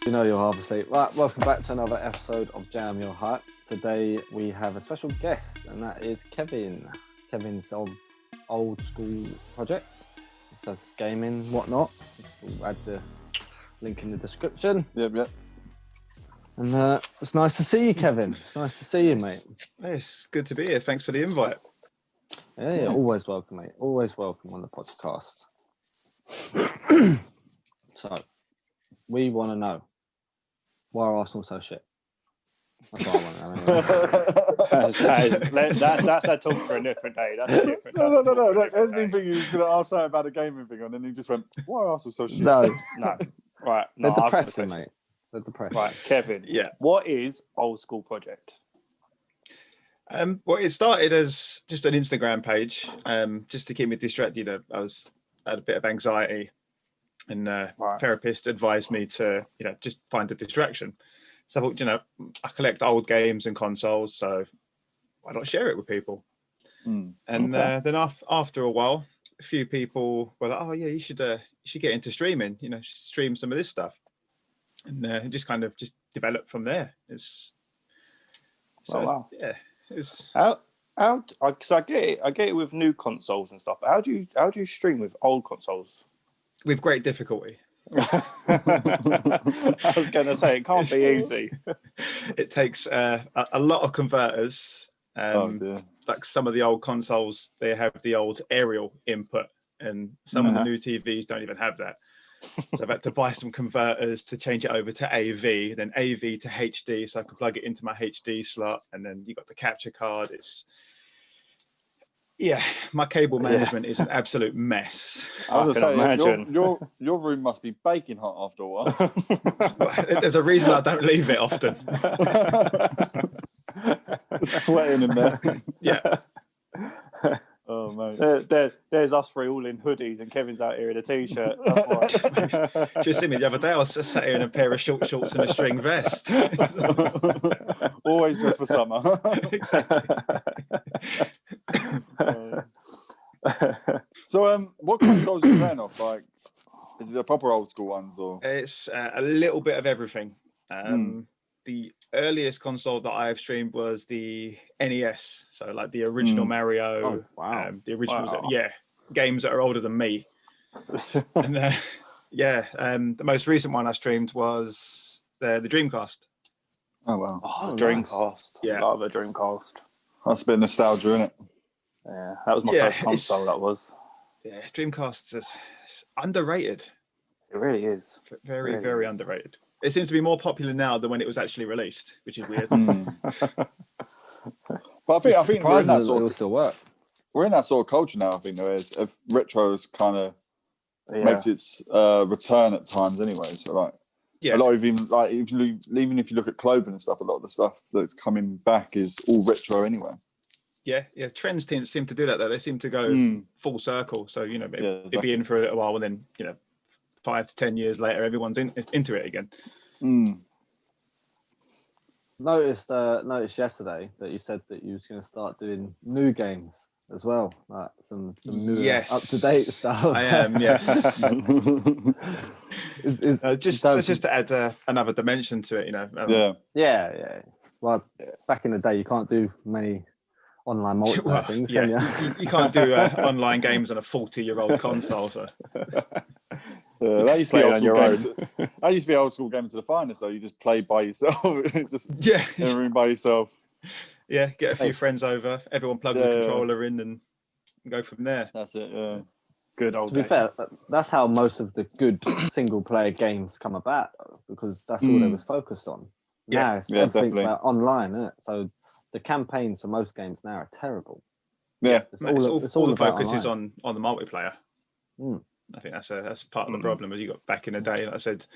You know you're half asleep. Right, welcome back to another episode of Jam Your Hype. Today we have a special guest, and that is Kevin. Kevin's old school project. Does gaming, whatnot. We'll add the link in the description. Yep. And it's nice to see you, Kevin. It's nice to see you, mate. It's good to be here. Thanks for the invite. Yeah, always welcome, mate. Always welcome on the podcast. So, we want to know, why are Arsenal so shit? That's what I want to know. Anyway. That's a talk for a different day. That's a different. No. There's been thinking he was going to ask something about a gaming thing, and then he just went, "Why are Arsenal so shit?" No. Right. They're No, I've got a depressing, question. mate. They're depressing. Right, Kevin. Yeah. What is Old School Project? Well, it started as just an Instagram page, just to keep me distracted. I had a bit of anxiety, and therapist advised me to, just find a distraction. So I thought, I collect old games and consoles, so why not share it with people? And then after a while, a few people were like, "Oh yeah, you should get into streaming. Stream some of this stuff." And it just kind of just developed from there. Wow. Yeah. It's How? Because I get it with new consoles and stuff. But how do you stream with old consoles? with great difficulty. I was going to say it can't be easy. It takes a lot of converters. Like some of the old consoles, they have the old aerial input, and some of the new TVs don't even have that. So I've had to buy some converters to change it over to AV, then AV to HD, so I can plug it into my HD slot, and then you got the capture card. My cable management is an absolute mess. I can imagine. Your room must be baking hot after a while. There's a reason I don't leave it often. Sweating in there. Yeah. Oh mate. There's us three all in hoodies, and Kevin's out here in a t-shirt. That's why. Just see me the other day. I was just sat here in a pair of short shorts and a string vest. Always dressed for summer. Exactly. So, what consoles are you playing off? Like, is it the proper old school ones, or? It's a little bit of everything. The earliest console that I have streamed was the NES, so like the original Mario. Oh, wow. The original, games that are older than me. And the most recent one I streamed was the Dreamcast. Oh wow! Dreamcast. Yeah. Love a Dreamcast. That's a bit of nostalgia, isn't it? Yeah, that was my first console. That was. Yeah, Dreamcast is underrated. It really is. Very, very underrated. It seems to be more popular now than when it was actually released, which is weird. But I think we're in that sort It'll of, still work. we're in that sort of culture now. I think there is. If retro kind of makes its return at times, anyway. So like, a lot of even if you look at clothing and stuff, a lot of the stuff that's coming back is all retro anyway. Yeah. Trends seem to do that though. They seem to go full circle. So it'd be in for a little while, and then 5 to 10 years later, everyone's into it again. Noticed yesterday that you said that you was going to start doing new games as well, like some new up to date stuff. I am, yes. Just to add another dimension to it, Yeah. Well, back in the day, you can't do many online multiplayer things, can you? You can't do online games on a 40-year-old console. So. That used to be old school games. That used to be old school games to the finest, though. You just play by yourself, just in a room by yourself. Yeah, get a few friends over. Everyone plug the controller in and go from there. That's it. Yeah. Good old days. To be fair, that's how most of the good single-player games come about, because that's all they was focused on. Now it's everything's about online, isn't it? So the campaigns for most games now are terrible. Yeah, it's all the focus is on the multiplayer. I think that's part of the problem. As you got back in the day, like I said,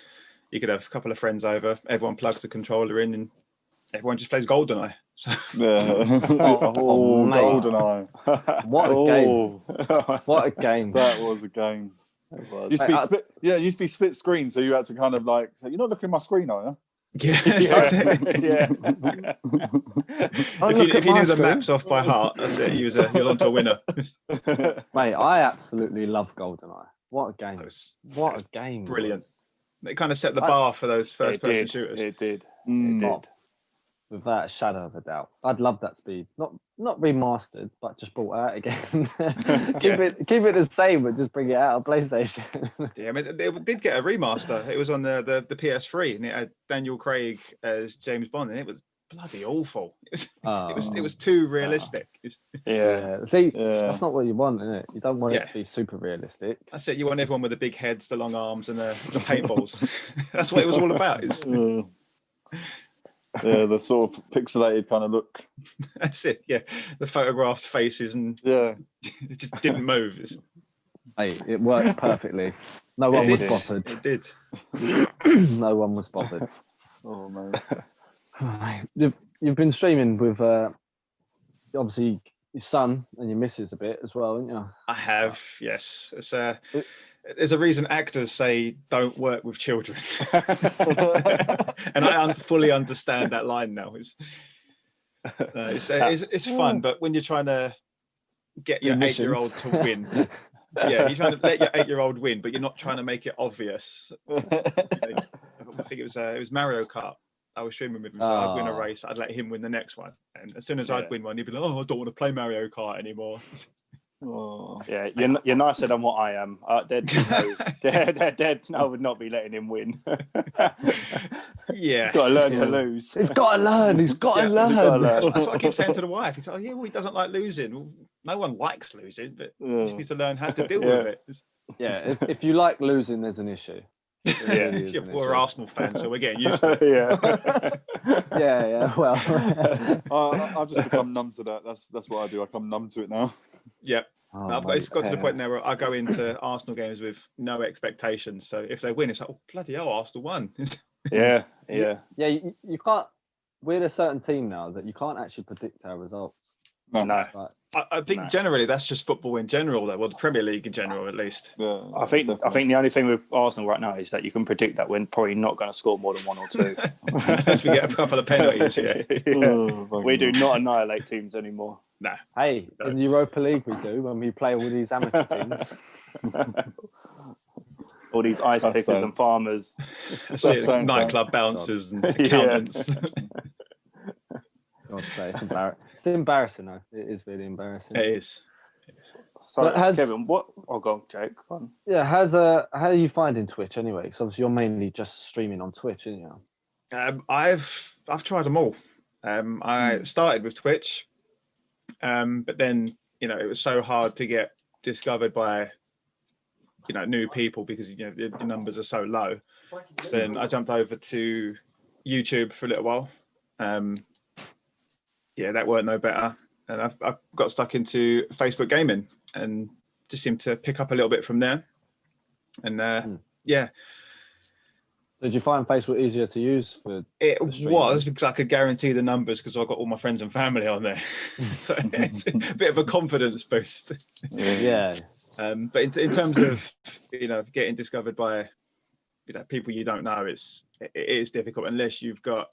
you could have a couple of friends over, everyone plugs the controller in, and everyone just plays GoldenEye. So. GoldenEye! What a game! What a game! That was a game. Used to be split screen, so you had to kind of like, so you're not looking at my screen, are you? Yeah. If you knew the maps off by heart, that's it. You're on to a winner. Mate, I absolutely love GoldenEye. What a game! What a game! Brilliant. It kind of set the bar for those first-person shooters. It did. Mm. It did. Without a shadow of a doubt. I'd love that speed. Not remastered, but just brought out again. keep it the same, but just bring it out on PlayStation. Yeah, I mean, they did get a remaster. It was on the PS3, and it had Daniel Craig as James Bond, and it was bloody awful. It was too realistic. Yeah. See, that's not what you want, is it? You don't want it to be super realistic. That's it. You want everyone with the big heads, the long arms, and the paintballs. That's what it was all about. Yeah, the sort of pixelated kind of look. That's it. Yeah, the photographed faces, and it just didn't move. Hey, it worked perfectly. No one was bothered. It did. No one was bothered. Oh man. You've been streaming with obviously your son and your missus a bit as well, haven't you? I have, yes. It's there's a reason actors say don't work with children, and I fully understand that line now. It's fun, but when you're trying to get your 8-year-old to win, you're trying to let your 8-year-old win, but you're not trying to make it obvious. I think it was Mario Kart. I was streaming with him, so I'd win a race, I'd let him win the next one, and as soon as I'd win one, he'd be like, "Oh, I don't want to play Mario Kart anymore." Oh. Yeah, you're nicer than what I am. Dad, I would not be letting him win. Yeah, got to learn to lose. He's got to learn. He's got to learn. That's what I keep saying to the wife. He's like, "Oh yeah, well, he doesn't like losing." Well, no one likes losing, but you just need to learn how to deal with it. Yeah, if you like losing, there's an issue. We're Arsenal fans, so we're getting used to it. Yeah. Well, I've just become numb to that. That's what I do. I come numb to it now. Yep. It's got to the point now where I go into Arsenal games with no expectations. So if they win, it's like, oh bloody hell, Arsenal won. Yeah. You can't. We're a certain team now that you can't actually predict our results. No. I think generally that's just football in general, though. Well, the Premier League in general, at least. Yeah, I think the only thing with Arsenal right now is that you can predict that we're probably not going to score more than 1 or 2. Unless we get a couple of penalties. We do not annihilate teams anymore. No. Hey, in the Europa League we do when we play all these amateur teams. All these ice pickers and farmers. Nightclub bouncers and accountants. It's embarrassing though. It is really embarrassing. It is. So, Kevin, what? Oh, go on, Jake. Go on. Yeah, how are you finding Twitch anyway? Because obviously you're mainly just streaming on Twitch, aren't you? I've tried them all. I started with Twitch, but then it was so hard to get discovered by new people because the numbers are so low. So then I jumped over to YouTube for a little while. That weren't no better, and I've got stuck into Facebook gaming and just seemed to pick up a little bit from there. And Did you find Facebook easier to use for? It was because I could guarantee the numbers because I've got all my friends and family on there, so it's a bit of a confidence boost. Yeah. But in terms of getting discovered by people you don't know, it is difficult unless you've got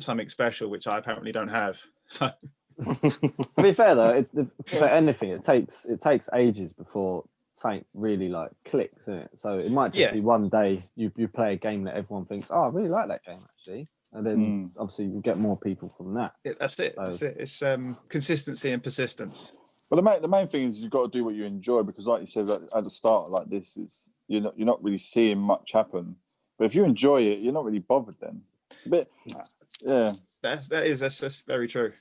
something special, which I apparently don't have. So. To be fair though, for anything, it takes ages before something really clicks, isn't it? So it might just be one day you play a game that everyone thinks, oh, I really like that game actually, and then obviously you get more people from that. That's it. It's consistency and persistence. But the main thing is you've got to do what you enjoy, because like you said at the start, like this is you're not really seeing much happen. But if you enjoy it, you're not really bothered then. It's a bit That's just very true.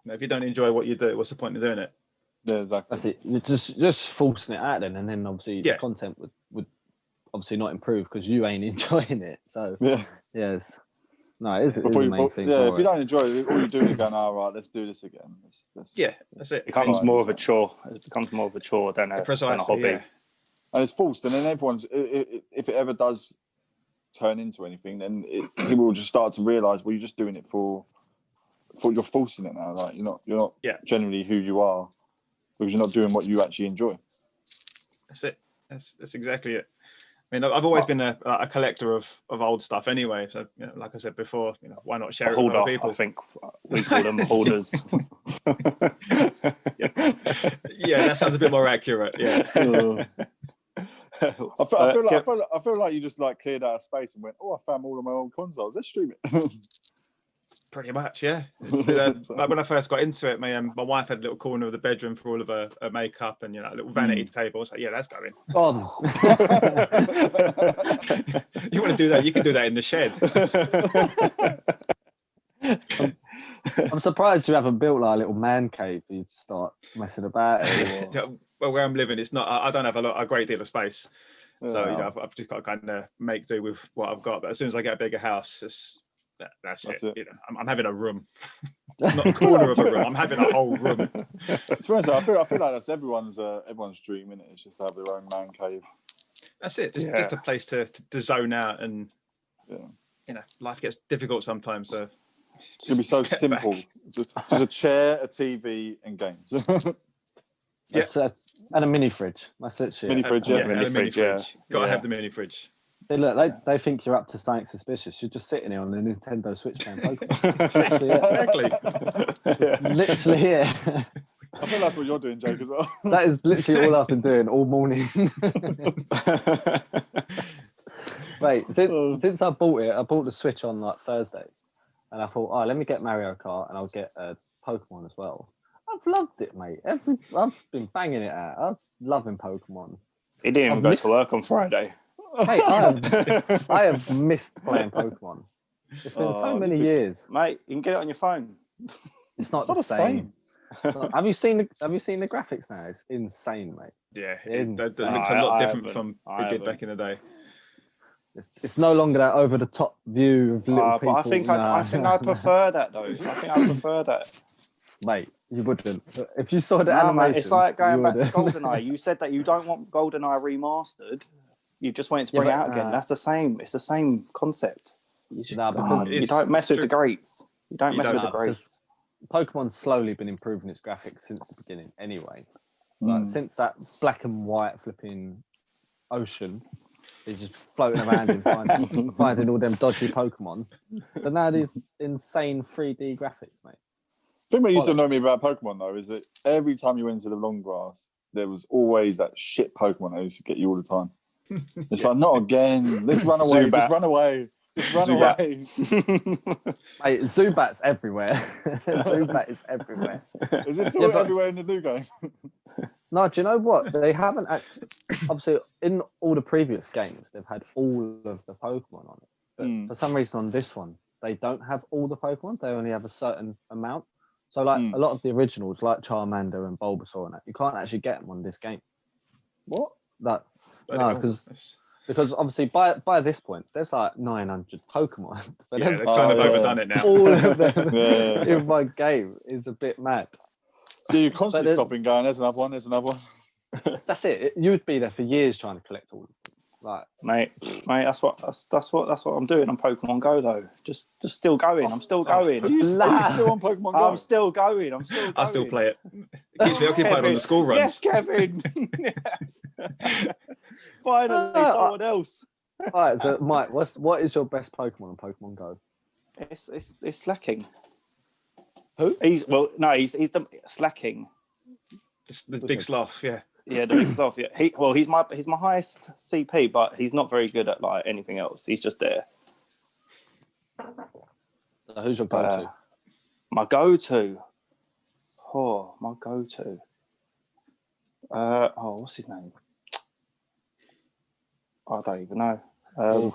If you don't enjoy what you do, what's the point of doing it? Yeah, exactly. That's it. You're just forcing it out then, and then obviously the content would obviously not improve because you ain't enjoying it. So it is the main thing. Yeah, if you don't enjoy it, all you do is going, right, let's do this again. That's it. It becomes more of a chore. It becomes more of a chore than a hobby. Yeah. And it's forced, and then everyone's if it ever does turn into anything, then people will just start to realise, well, you're just doing it for you're forcing it now. Like you're not generally who you are because you're not doing what you actually enjoy. That's it. That's exactly it. I mean, I've always been a collector of old stuff anyway. So, like I said before, why not share it with other people? I think we call them holders. Yeah, that sounds a bit more accurate. Yeah. I feel like you just like cleared out of space and went, oh, I found all of my old consoles. Let's stream it. Pretty much, yeah. Like when I first got into it, my wife had a little corner of the bedroom for all of her makeup and a little vanity table. I was like, yeah, that's going. Oh. You want to do that? You can do that in the shed. I'm surprised you haven't built like a little man cave for you to start messing about. Well, where I'm living, it's not. I don't have a great deal of space, so I've just got to kind of make do with what I've got. But as soon as I get a bigger house, that's it. I'm having a room, not a corner of a room. I'm having a whole room. I feel like that's everyone's dream, isn't it? It's just to have their own man cave. That's it. Just a place to zone out, and life gets difficult sometimes. So it's gonna be so simple. Just a chair, a TV, and games. And a mini fridge. That's it. Mini fridge, yeah. Mini fridge. Gotta have the mini fridge. They look, they think you're up to something suspicious. You're just sitting here on the Nintendo Switch playing Pokemon. Exactly. Literally here. I think that's what you're doing, Jake, as well. That is literally all I've been doing all morning. Wait, since I bought the Switch on like Thursday, and I thought, let me get Mario Kart and I'll get Pokemon as well. I've loved it, mate. I've been banging it out. I'm loving Pokemon. He didn't even go to work on Friday. Hey, I have missed playing Pokemon. It's been so many years, mate. You can get it on your phone. It's not the same. Have you seen the graphics now? It's insane, mate. Yeah, it looks a lot different from it did back in the day. It's no longer that over the top view of little people. But I think I prefer that though. I think I prefer that. Mate, you wouldn't. If you saw the animation, mate, it's like going back to GoldenEye. You said that you don't want GoldenEye remastered. You just want it to bring it out again. That's the same. It's the same concept. You don't mess with the greats. You don't mess with the greats. Pokemon's slowly been improving its graphics since the beginning anyway. Like, since that black and white flipping ocean is just floating around and finding all them dodgy Pokemon. But now these insane 3D graphics, mate. The thing that used to annoy me about Pokemon, though, is that every time you went into the long grass, there was always that shit Pokemon that used to get you all the time. It's like, not again. Let's run away. Just run away. Just run away. Mate, Zubat's everywhere. Zubat is everywhere. Is it still everywhere in the new game? No, do you know what? They haven't actually. Obviously, in all the previous games, they've had all of the Pokemon on it. But for some reason, on this one, they don't have all the Pokemon. They only have a certain amount. So, like a lot of the originals, like Charmander and Bulbasaur, and that, you can't actually get them on this game. What? No, because obviously by this point, there's like 900 Pokemon. But they've kind of overdone it now. All of them in my game is a bit mad. So you're constantly stopping, going, there's another one, there's another one. That's it. You would be there for years trying to collect all of them. Like, mate, that's what I'm doing on Pokemon Go though. Just still going. I'm still going. Are you still on Pokemon Go? I'm still going. I still play it. It keeps me occupied on the school run. Yes, Kevin. Yes. Finally, someone else. All right, so Mike, what is your best Pokemon on Pokemon Go? It's Slacking. Who? He's the Slacking. The big sloth, yeah. Yeah, the big sloth. Yeah, he's my highest CP, but he's not very good at like anything else. He's just there. So who's your go-to? My go-to. What's his name? I don't even know.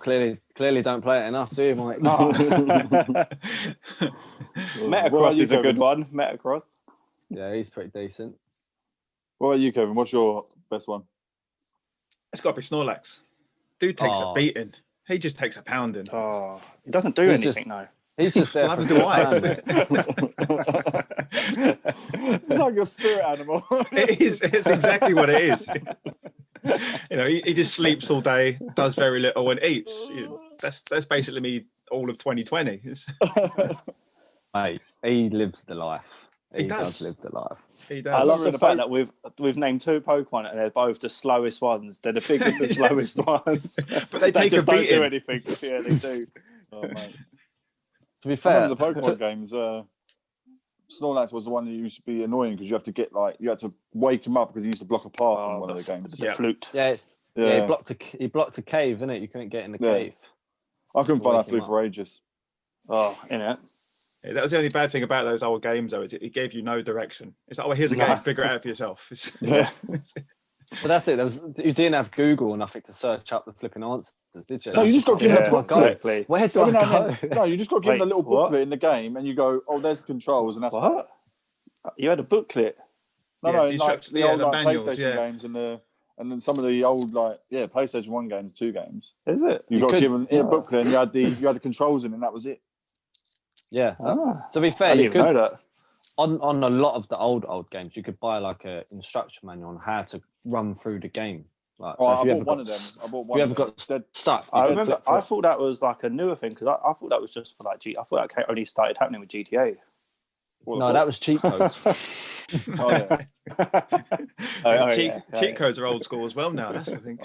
Clearly don't play it enough, do you, Mike? No. Metacross is a good one. Metacross. Yeah, he's pretty decent. What about you, Kevin? What's your best one? It's got to be Snorlax. Dude takes a beating. He just takes a pounding. Oh, he doesn't do anything though. He's just there. It's like your spirit animal. It is. It's exactly what it is. He just sleeps all day, does very little, and eats. That's basically me all of 2020. Mate, he lives the life. He does live the life. He does. I love the fact that we've named two Pokemon and they're both the slowest ones. They're the biggest and slowest ones. But they take just a beating. Don't do anything. Yeah, they do. Oh, mate. To be fair, the Pokemon games, Snorlax was the one that used to be annoying because you had to wake him up because he used to block a path in one of the games. The flute. Yeah, Yeah, he blocked a cave, innit? You couldn't get in the cave. I couldn't find that through for ages. Oh, innit? Yeah, that was the only bad thing about those old games, though, is it gave you no direction. It's like, oh, here's a game, figure it out for yourself. Yeah. But that's it. You didn't have Google or nothing to search up the flipping answers, did you? No, you just got given a booklet. Where do I go? No, you just got given a little booklet in the game, and you go, "Oh, there's the controls," and that's what? You had a booklet? No, like the old manuals, PlayStation games and then some of the old PlayStation 1 games, 2 games. Is it? You got given a booklet, and you had the controls in, and that was it. Yeah. To be fair, you could know that. On a lot of the old games, you could buy like a instruction manual on how to run through the game. Like, I bought one of them. I bought one. You haven't got stuff. I remember. I thought that was like a newer thing because I thought that was just for like I thought that only started happening with GTA. No, that was cheat codes. Cheat codes are old school as well now. That's the thing.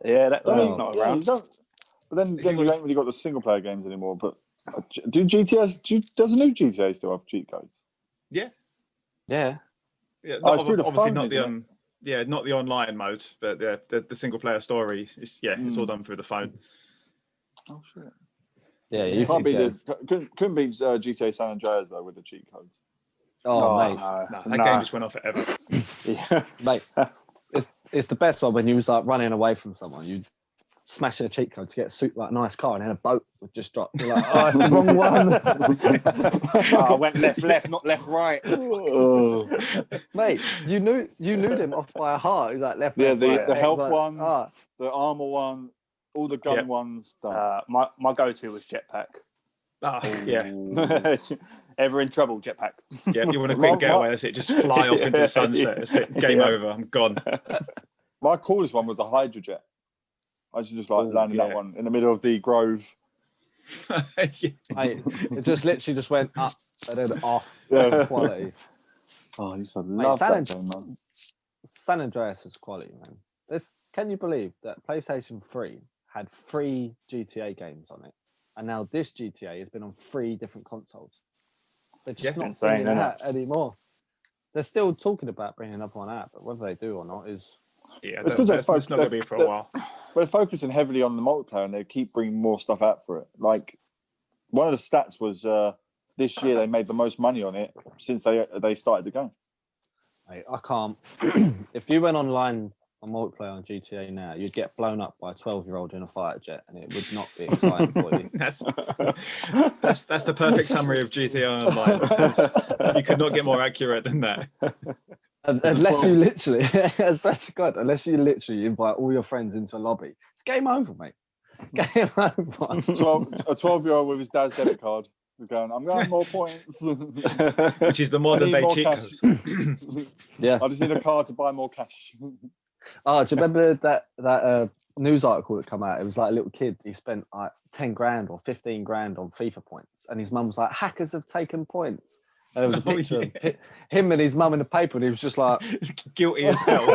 Yeah, that's not around. But then you ain't really got the single player games anymore. But does a new GTA still have cheat codes? Yeah. It's through the obviously phone, not the not the online mode, but the single player story. It's all done through the phone. Oh shit. Yeah, you couldn't beat GTA San Andreas though with the cheat codes. Mate, that game just went off forever. Yeah, mate, it's the best one when you was like running away from someone. You smashing a cheat code to get a nice car, and then a boat would just drop. You're like, oh, it's the wrong one. I went left, not left, right. Mate, you knew them off by a heart. He's like left. Yeah, right, the health one, the armor one, all the gun ones. My go-to was jetpack. Ever in trouble, jetpack. Yeah, if you want a quick getaway, that's it. Just fly off into the sunset. That's it. Game over. I'm gone. My coolest one was the Hydra jet. I just landed that one in the middle of the grove. Mate, it just literally went up and then off. Quality. Oh, I used to love that game, man. San Andreas was quality, man. Can you believe that PlayStation 3 had 3 GTA games on it, and now this GTA has been on 3 different consoles? They're just not bringing that anymore. They're still talking about bringing another one out, but whether they do or not is... Yeah, it's because it's not going to be for a while. They're focusing heavily on the multiplayer, and they keep bringing more stuff out for it. Like, one of the stats was this year they made the most money on it since they started the game. Mate, I can't... If you went online on multiplayer on GTA now, you'd get blown up by a 12-year-old in a fighter jet, and it would not be exciting for you. That's the perfect summary of GTA Online. You could not get more accurate than that. Unless you literally, I swear to God, unless you literally invite all your friends into a lobby, it's game over, mate. Game over. A 12-year-old with his dad's debit card is going, I'm going more points. Which is the modern day cheat code. Yeah. I just need a card to buy more cash. Oh, do you remember that news article that come out? It was like a little kid. He spent like 10 grand or 15 grand on FIFA points, and his mum was like, "Hackers have taken points." And there was a picture of him and his mum in the paper, and he was just like, guilty as hell.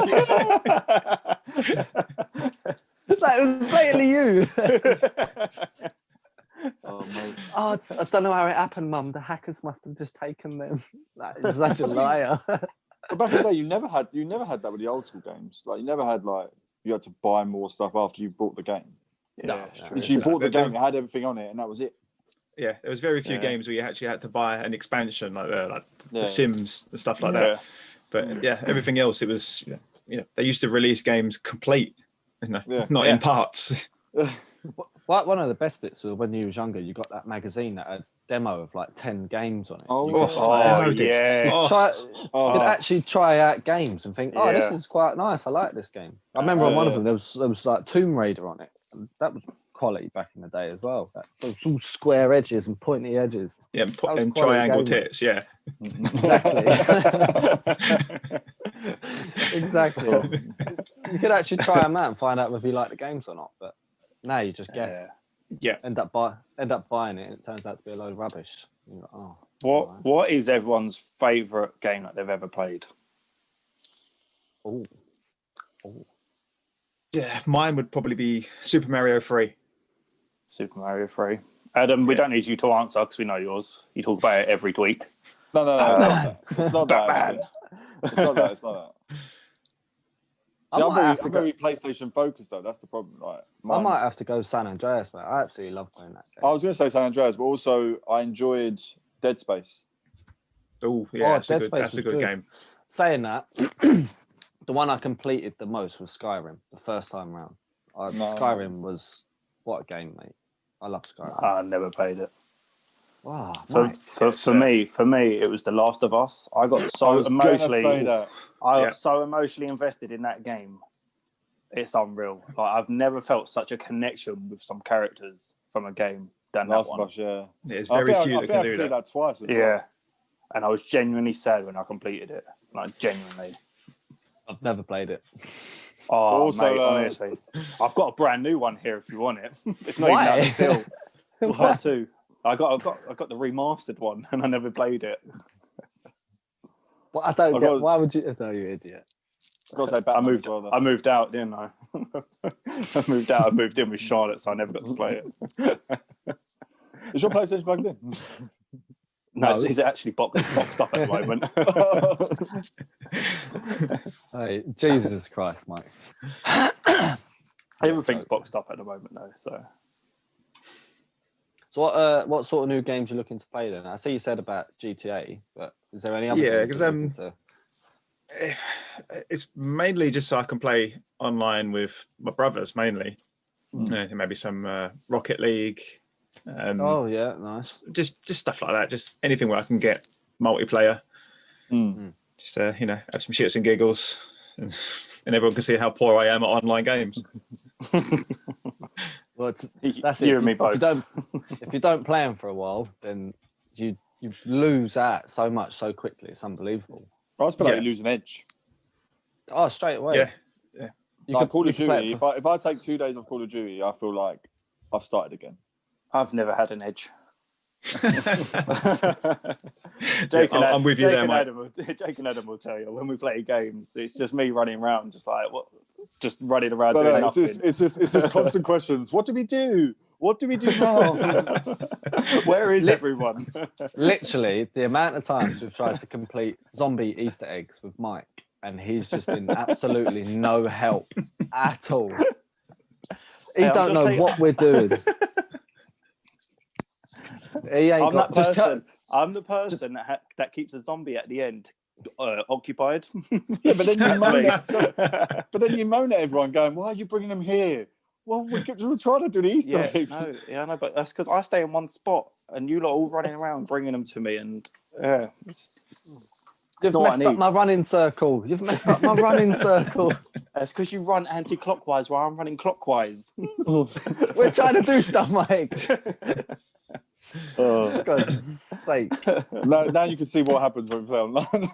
It's like, it was blatantly you. Oh, mate. Oh, I don't know how it happened, Mum. The hackers must have just taken them. That is such a liar. But back in the day, you never had that with the old school games. Like, you never had you had to buy more stuff after you bought the game. Yeah, if you bought the game, it had everything on it, and that was it. Yeah, there was very few games where you actually had to buy an expansion like The Sims and stuff like that. But everything else, it was they used to release games complete, not in parts. One of the best bits was when you was younger, you got that magazine that had demo of like 10 games on it. You could actually try out games and think, this is quite nice. I like this game. I remember on one of them there was like Tomb Raider on it. And that was quality back in the day as well. Those all square edges and pointy edges. Yeah, and triangle tits. Yeah, exactly. You could actually try them out and find out whether you like the games or not. But now you just guess. End up buying it. And it turns out to be a load of rubbish. Like, what is everyone's favourite game that they've ever played? Oh. Yeah, mine would probably be Super Mario 3. Super Mario 3. Adam, we don't need you to answer because we know yours. You talk about it every week. No, it's not that. It's not that. I'm very PlayStation focused though. That's the problem, right? I might have to go San Andreas, mate. I absolutely love playing that game. I was going to say San Andreas, but also I enjoyed Dead Space. Oh yeah, that's a good game. Saying that, the one I completed the most was Skyrim. The first time round, Skyrim was what a game, mate. I love Skyrim. I never played it. Wow, for me, it was The Last of Us. I got so emotionally invested in that game. It's unreal. Like, I've never felt such a connection with some characters from a game than Last that of one. Us, yeah. There's very few that can do that. Twice as well. Yeah, and I was genuinely sad when I completed it. Like, genuinely. I've never played it. Oh, also, mate, honestly, I've got a brand new one here if you want it. It's not even out of seal. Part 2. I got the remastered one, and I never played it. Well, I don't get. Why would you? No, you idiot. I moved out, didn't I? I moved out. I moved in with Charlotte, so I never got to play it. Is your PlayStation plugged in? No, it's actually boxed up at the moment. Hey, Jesus Christ, Mike. Everything's boxed up at the moment, though. So what sort of new games are you looking to play then? I see you said about GTA, but is there any other? Yeah, because it's mainly just so I can play online with my brothers mainly. Maybe some Rocket League. Oh yeah, nice. Just stuff like that. Just anything where I can get multiplayer. Just have some shits and giggles, and everyone can see how poor I am at online games. Well, that's it. You and me both. If you don't play them for a while, then you lose out so much so quickly. It's unbelievable. I just feel like you lose an edge. Oh, straight away. Yeah. You can Call of Duty. If I take 2 days of Call of Duty, I feel like I've started again. I've never had an edge. I'm with you there, Mike. Jake and Adam will tell you when we play games, it's just me running around, just running around doing nothing. It's just constant questions. What do we do? What do we do now? Where is everyone? Literally, the amount of times we've tried to complete zombie Easter eggs with Mike, and he's just been absolutely no help at all. He don't know what we're doing. I'm the person that keeps a zombie at the end occupied. Yeah, but then you moan at everyone going, "Why are you bringing them here?" Well, we're trying to do the Easter eggs. I know, but that's because I stay in one spot and you lot all running around bringing them to me, and you've messed up my running circle. That's because you run anti-clockwise while I'm running clockwise. We're trying to do stuff, Mike. For God's sake. Now you can see what happens when we play online.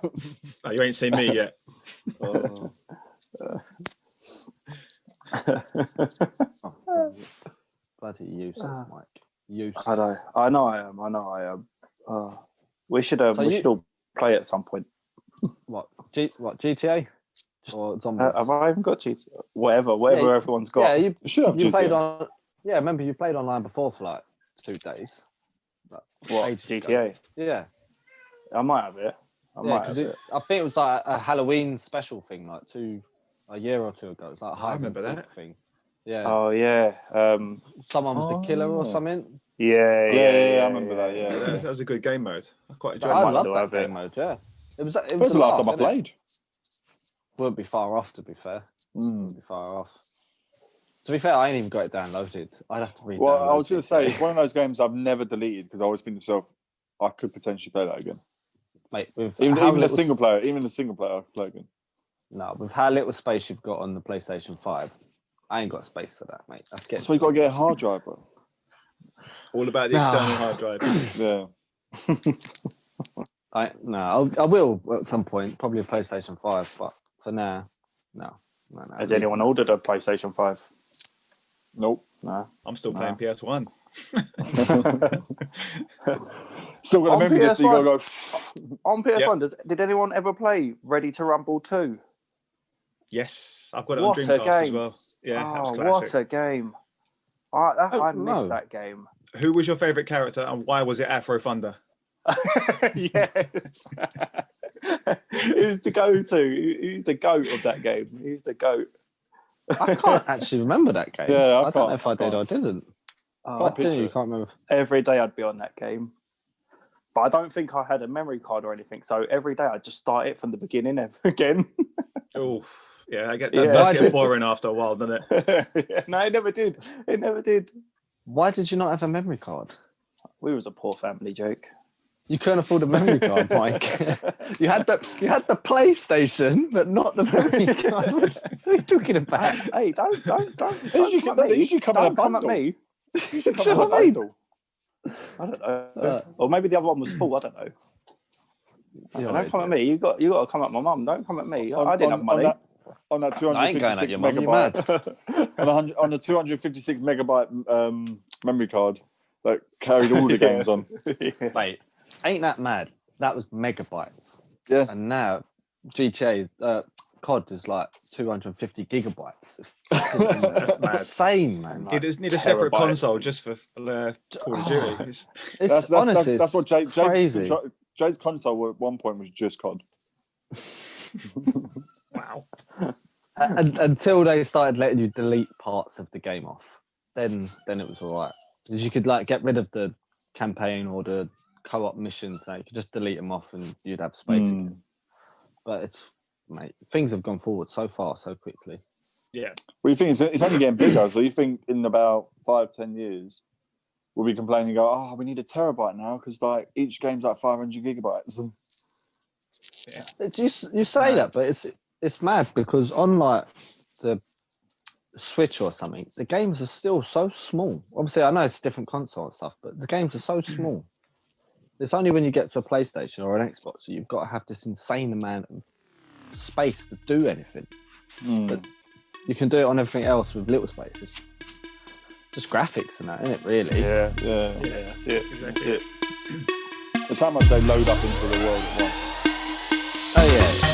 Oh, you ain't seen me yet. Bloody useless, Mike. Useless. I know I am. We should all play at some point. What GTA? Or zombies? Have I even got GTA? Whatever everyone's got. Yeah, you GTA. played on. Yeah, remember you played online before for like 2 days. What, GTA? Yeah. I might have it. I think it was like a Halloween special thing, like a year or 2 ago. It was like a hide and seek thing. Yeah. Oh yeah. Someone was the killer or something. Yeah. I remember that. Yeah, that was a good game mode. I quite enjoyed it. I loved that game mode. Yeah. It was the last time I played. Wouldn't be far off, to be fair. Wouldn't be far off. To be fair, I ain't even got it downloaded. I'd have to read. Well, I was going to say, it's one of those games I've never deleted because I always think to myself, I could potentially play that again. Mate, even a single player, I could play again. No, with how little space you've got on the PlayStation 5, I ain't got space for that, mate. That's why you got to get a hard drive, bro. All about the external hard drive. Yeah. I will at some point, probably a PlayStation 5, but for now, no. Has anyone ordered a PlayStation 5? Nope. No. I'm still playing PS1. Still got a memory disc, so you got to go. On PS1, did anyone ever play Ready to Rumble 2? Yes, I've got it on Dreamcast as well. Yeah, that was classic. What a game. I missed that game. Who was your favourite character and why was it Afro Thunder? Yes. Who's the go-to? Who's the goat of that game? Who's the goat? I can't actually remember that game. Yeah, I don't know if I did or didn't. I can't remember. Every day I'd be on that game. But I don't think I had a memory card or anything. So every day I'd just start it from the beginning again. Oh, yeah, that does get boring after a while, doesn't it? No, it never did. It never did. Why did you not have a memory card? We was a poor family, Jake. You couldn't afford a memory card, Mike. you had the PlayStation, but not the memory card. What are you talking about? Hey, don't You should come at me. You should come at a bundle. I don't know. Or maybe the other one was full. I don't know. Don't come at me. You got to come at my mum. Don't come at me. I didn't have money. On that 256 megabyte, on the 256 megabyte memory card that carried all the games on. Mate, ain't that mad? That was megabytes. Yeah. And now GTA COD is like 250 gigabytes. That's mad. Insane, man. You just need a separate console just for Call of Duty. That's what Jay's console at one point was just COD. Wow. Until they started letting you delete parts of the game off, then it was all right. Because you could like get rid of the campaign or the co-op missions. You could just delete them off and you'd have space again. But things have gone forward so far so quickly. Yeah. Well, you think it's only getting bigger? So you think in about 5-10 years we'll be complaining, go, we need a terabyte now because like each game's like 500 gigabytes. Yeah. You say that, but it's mad because on like the Switch or something, the games are still so small. Obviously, I know it's different console and stuff, but the games are so small. It's only when you get to a PlayStation or an Xbox that you've got to have this insane amount of space to do anything. But you can do it on everything else with little spaces. Just graphics and that, isn't it? Really? Yeah. That's it. Exactly. It's how much they load up into the world at once. Oh yeah.